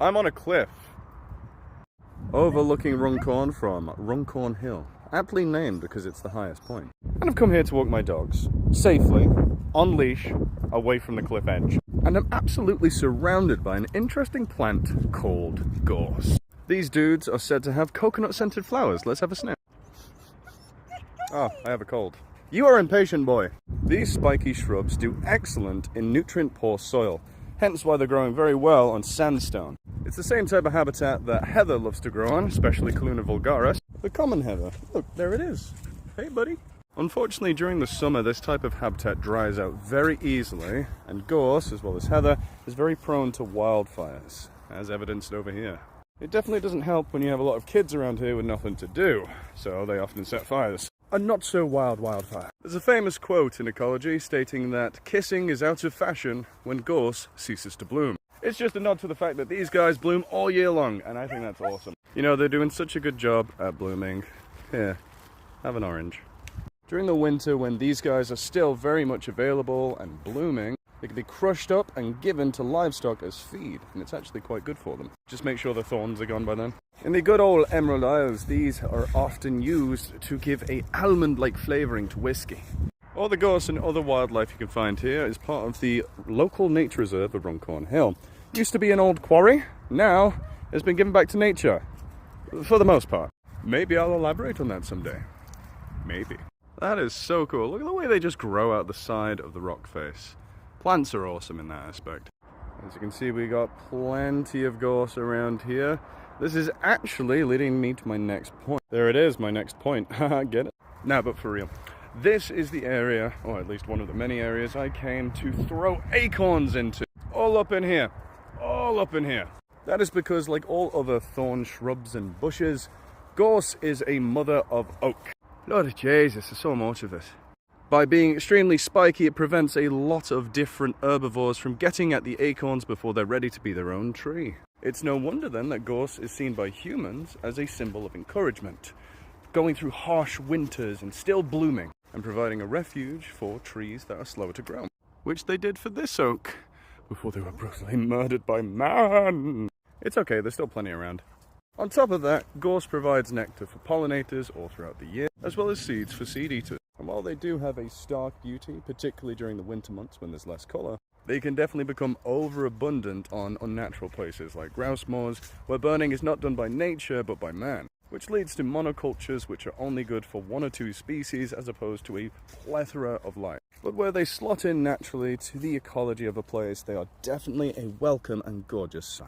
I'm on a cliff overlooking Runcorn from Runcorn Hill, aptly named because it's the highest point. And I've come here to walk my dogs safely, on leash, away from the cliff edge. And I'm absolutely surrounded by an interesting plant called gorse. These dudes are said to have coconut-scented flowers. Let's have a sniff. Oh, I have a cold. You are impatient, boy. These spiky shrubs do excellent in nutrient-poor soil, hence why they're growing very well on sandstone. It's the same type of habitat that heather loves to grow on, especially Calluna vulgaris, the common heather. Look, there it is. Hey, buddy. Unfortunately, during the summer, this type of habitat dries out very easily, and gorse, as well as heather, is very prone to wildfires, as evidenced over here. It definitely doesn't help when you have a lot of kids around here with nothing to do, so they often set fires. A not-so-wild wildfire. There's a famous quote in ecology stating that kissing is out of fashion when gorse ceases to bloom. It's just a nod to the fact that these guys bloom all year long, and I think that's awesome. You know, they're doing such a good job at blooming. Here, have an orange. During the winter, when these guys are still very much available and blooming, they can be crushed up and given to livestock as feed, and it's actually quite good for them. Just make sure the thorns are gone by then. In the good old Emerald Isles, these are often used to give a almond-like flavouring to whiskey. All the gorse and other wildlife you can find here is part of the local nature reserve of Runcorn Hill. Used to be an old quarry, now it's been given back to nature, for the most part. Maybe I'll elaborate on that someday. Maybe. That is so cool. Look at the way they just grow out the side of the rock face. Plants are awesome in that aspect. As you can see, we got plenty of gorse around here. This is actually leading me to my next point. There it is, my next point. Haha, get it? No, but for real. This is the area, or at least one of the many areas, I came to throw acorns into. All up in here. All up in here. That is because, like all other thorn shrubs and bushes, gorse is a mother of oak. Lord Jesus, there's so much of this. By being extremely spiky, it prevents a lot of different herbivores from getting at the acorns before they're ready to be their own tree. It's no wonder then that gorse is seen by humans as a symbol of encouragement, going through harsh winters and still blooming, and providing a refuge for trees that are slower to grow, which they did for this oak before they were brutally murdered by man. It's okay, there's still plenty around. On top of that, gorse provides nectar for pollinators all throughout the year, as well as seeds for seed eaters. And while they do have a stark beauty, particularly during the winter months when there's less colour, they can definitely become overabundant on unnatural places like grouse moors, where burning is not done by nature but by man, which leads to monocultures which are only good for one or two species as opposed to a plethora of life. But where they slot in naturally to the ecology of a place, they are definitely a welcome and gorgeous sight.